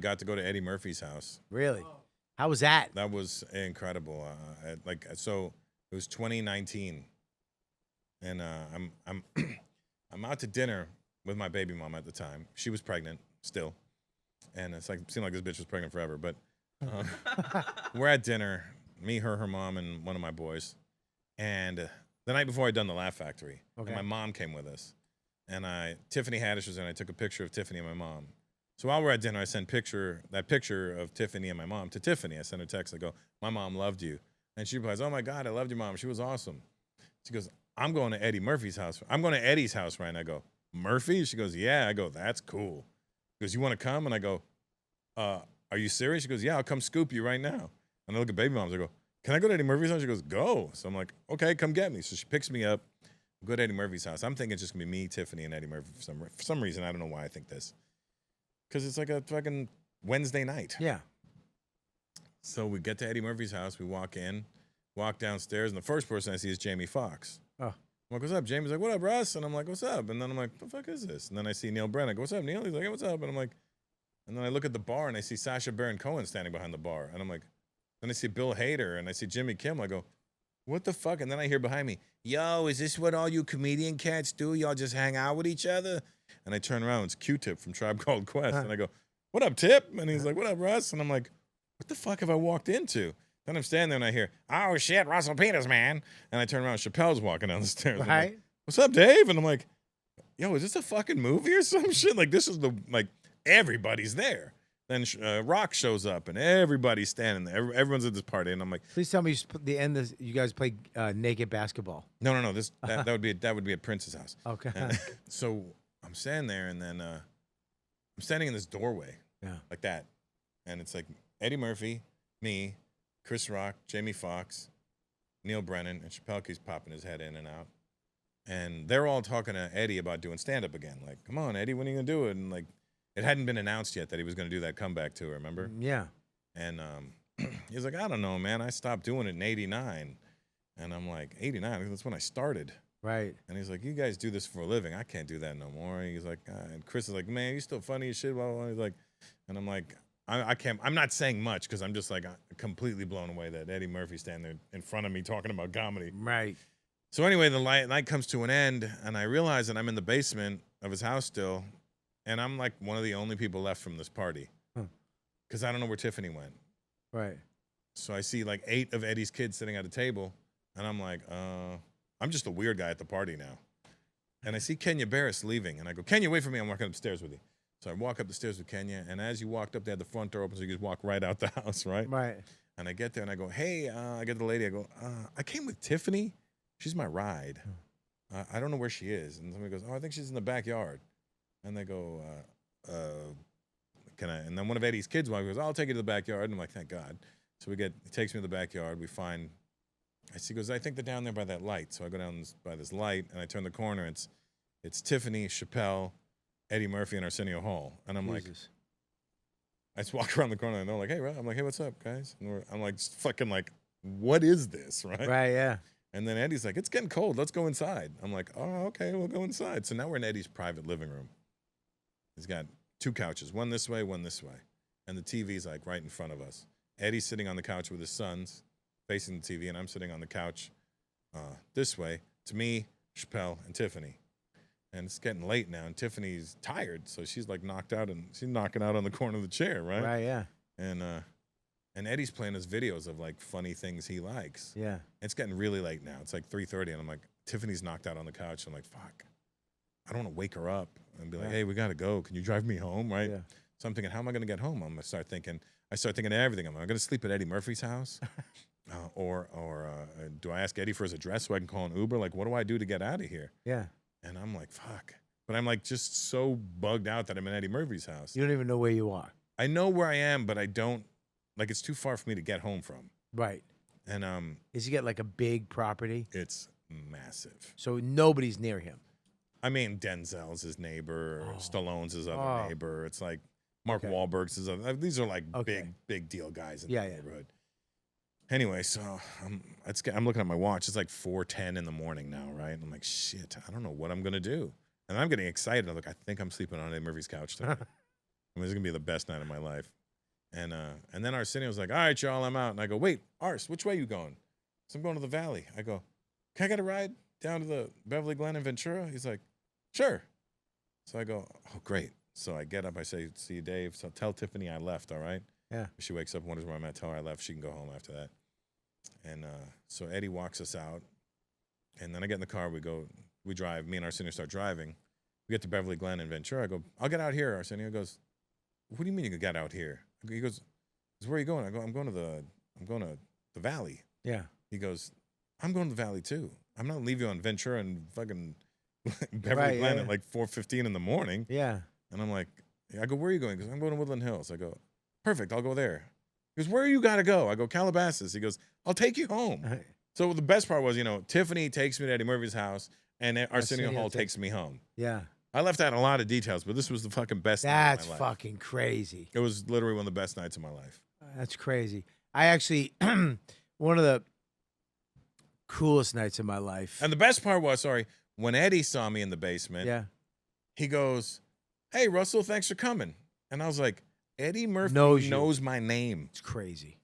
got to go to Eddie Murphy's house. Really? How was that? That was incredible. So it was 2019, and I'm I'm out to dinner with my baby mom at the time. She was pregnant still, and it seemed like this bitch was pregnant forever. But we're at dinner, me, her mom, and one of my boys. And the night before I'd done the Laugh Factory, and my mom came with us. And Tiffany Haddish was in. I took a picture of Tiffany and my mom. So while we're at dinner, I sent that picture of Tiffany and my mom to Tiffany. I sent her a text. I go, "My mom loved you," and she replies, "Oh my God, I loved your mom. She was awesome." She goes, "I'm going to Eddie Murphy's house. I'm going to Eddie's house right now." I go, "Murphy?" She goes, "Yeah." I go, "That's cool." She goes, "You want to come?" And I go, "Are you serious?" She goes, "Yeah, I'll come scoop you right now." And I look at baby moms. I go, "Can I go to Eddie Murphy's house?" She goes, "Go." So I'm like, "Okay, come get me." So she picks me up. Go to Eddie Murphy's house. I'm thinking it's just gonna be me, Tiffany, and Eddie Murphy for some reason. I don't know why I think this. Because it's like a fucking Wednesday night. Yeah. So we get to Eddie Murphy's house. We walk in, walk downstairs, and the first person I see is Jamie Foxx. Oh. I'm like, "What's up?" Jamie's like, "What up, Russ?" And I'm like, "What's up?" And then I'm like, "The fuck is this?" And then I see Neil Brennan. I go, "What's up, Neil?" He's like, "Hey, what's up?" And I'm like, and then I look at the bar and I see Sacha Baron Cohen standing behind the bar. And I'm like, then I see Bill Hader and I see Jimmy Kimmel. I go, "What the fuck?" And then I hear behind me, "Yo, is this what all you comedian cats do? Y'all just hang out with each other?" And I turn around, it's Q-Tip from Tribe Called Quest. And I go, "What up, Tip?" And he's like, "What up, Russ?" And I'm like, what the fuck have I walked into? Then I'm standing there and I hear, "Oh shit, Russell Peters, man." And I turn around, Chappelle's walking down the stairs. Right. Like, "What's up, Dave?" And I'm like, "Yo, is this a fucking movie or some shit?" Like, this is everybody's there. Then Rock shows up and everybody's standing there. Everyone's at this party, and I'm like, Please tell me you guys play naked basketball. No. That would be at Prince's house. Okay. And so I'm standing there, and then I'm standing in this doorway, like that, and it's like Eddie Murphy, me, Chris Rock, Jamie Foxx, Neil Brennan, and Chappelle keeps popping his head in and out, and they're all talking to Eddie about doing stand up again. Like, "Come on, Eddie, when are you gonna do it?" And like, it hadn't been announced yet that he was gonna do that comeback tour. Remember? Yeah. And he's like, "I don't know, man. I stopped doing it in '89." And I'm like, 89? That's when I started. Right. And he's like, "You guys do this for a living. I can't do that no more." And he's like, and Chris is like, "Man, you're still funny as shit." Blah, blah, blah. He's like, and I'm like, I can't, I'm not saying much because I'm just like completely blown away that Eddie Murphy's standing there in front of me talking about comedy. Right. So anyway, the night comes to an end, and I realize that I'm in the basement of his house still, and I'm like one of the only people left from this party because I don't know where Tiffany went. Right. So I see like 8 of Eddie's kids sitting at a table, and I'm like, I'm just a weird guy at the party now. And I see Kenya Barris leaving, and I go, "Kenya, wait for me. I'm walking upstairs with you." So I walk up the stairs with Kenya, and as you walked up, they had the front door open, so you just walk right out the house, right? Right. And I get there, and I go, "Hey," I get the lady, I go, "I came with Tiffany. She's my ride. I don't know where she is." And somebody goes, "Oh, I think she's in the backyard." And they go, "Can I?" And then one of Eddie's kids goes, "I'll take you to the backyard." And I'm like, "Thank God." So he takes me to the backyard. We find, he goes, "I think they're down there by that light." So I go down by this light, and I turn the corner. It's Tiffany, Chappelle, Eddie Murphy, and Arsenio Hall. And I'm like, I just walk around the corner, and they're like, "Hey, I'm like, hey, what's up, guys?" And I'm like, just fucking like, what is this, right? Right, yeah. And then Eddie's like, "It's getting cold. Let's go inside." I'm like, "Oh, okay, we'll go inside." So now we're in Eddie's private living room. He's got 2 couches, one this way, one this way. And the TV's like right in front of us. Eddie's sitting on the couch with his sons, facing the TV, and I'm sitting on the couch this way. It's me, Chappelle, and Tiffany. And it's getting late now, and Tiffany's tired, so she's like knocked out, and she's knocking out on the corner of the chair, right? Right, yeah. And Eddie's playing us videos of like funny things he likes. Yeah. It's getting really late now. It's like 3:30, and I'm like, Tiffany's knocked out on the couch. I'm like, fuck. I don't want to wake her up and be like, "Hey, we got to go. Can you drive me home?" Right? Yeah. So I'm thinking, how am I going to get home? I start thinking of everything. Am I going to sleep at Eddie Murphy's house? Or do I ask Eddie for his address so I can call an Uber? Like, what do I do to get out of here? Yeah. And I'm like, fuck. But I'm like just so bugged out that I'm in Eddie Murphy's house. You don't even know where you are. I know where I am, but I don't, like, it's too far for me to get home from. Right. And Is he get like a big property? it's massive. So nobody's near him. I mean, Denzel's his neighbor, Stallone's his other neighbor. It's like Mark Wahlberg's his other. These are like big deal guys in the neighborhood. Anyway, so I'm looking at my watch. It's like 4:10 in the morning now, right? And I'm like, shit, I don't know what I'm gonna do. And I'm getting excited. I'm like, I think I'm sleeping on Eddie Murphy's couch tonight. I mean, this is gonna be the best night of my life. And then Arsenio was like, all right, y'all, I'm out. And I go, wait, Ars, which way you going? So I'm going to the Valley. I go, can I get a ride down to the Beverly Glen and Ventura? He's like, sure. So I go, oh, great. So I get up, I say, see you, Dave. So tell Tiffany I left, all right? Yeah. If she wakes up, wonders where I'm at, tell her I left. She can go home after that. And so Eddie walks us out. And then I get in the car, we drive, me and Arsenio start driving. We get to Beverly Glen and Ventura. I go, I'll get out here. Arsenio goes, what do you mean you can get out here? He goes, where are you going? I go, I'm going to the Valley. Yeah. He goes, I'm going to the Valley too. I'm not leaving you on Ventura and fucking Beverly Right, Glen yeah. at like 4:15 in the morning. Yeah. And I'm like, I go, where are you going? He goes, I'm going to Woodland Hills. I go, perfect, I'll go there. He goes, where you gotta go? I go, Calabasas. He goes, I'll take you home. So the best part was, Tiffany takes me to Eddie Murphy's house, and then Arsenio Hall takes me home. Yeah. I left out a lot of details, but this was the fucking best night That's of my life. fucking crazy. It was literally one of the best nights of my life. That's crazy. I actually, one of the coolest nights of my life. And the best part was, when Eddie saw me in the basement, Yeah. he goes, hey, Russell, thanks for coming. And I was like, Eddie Murphy Knows you. knows my name. It's crazy.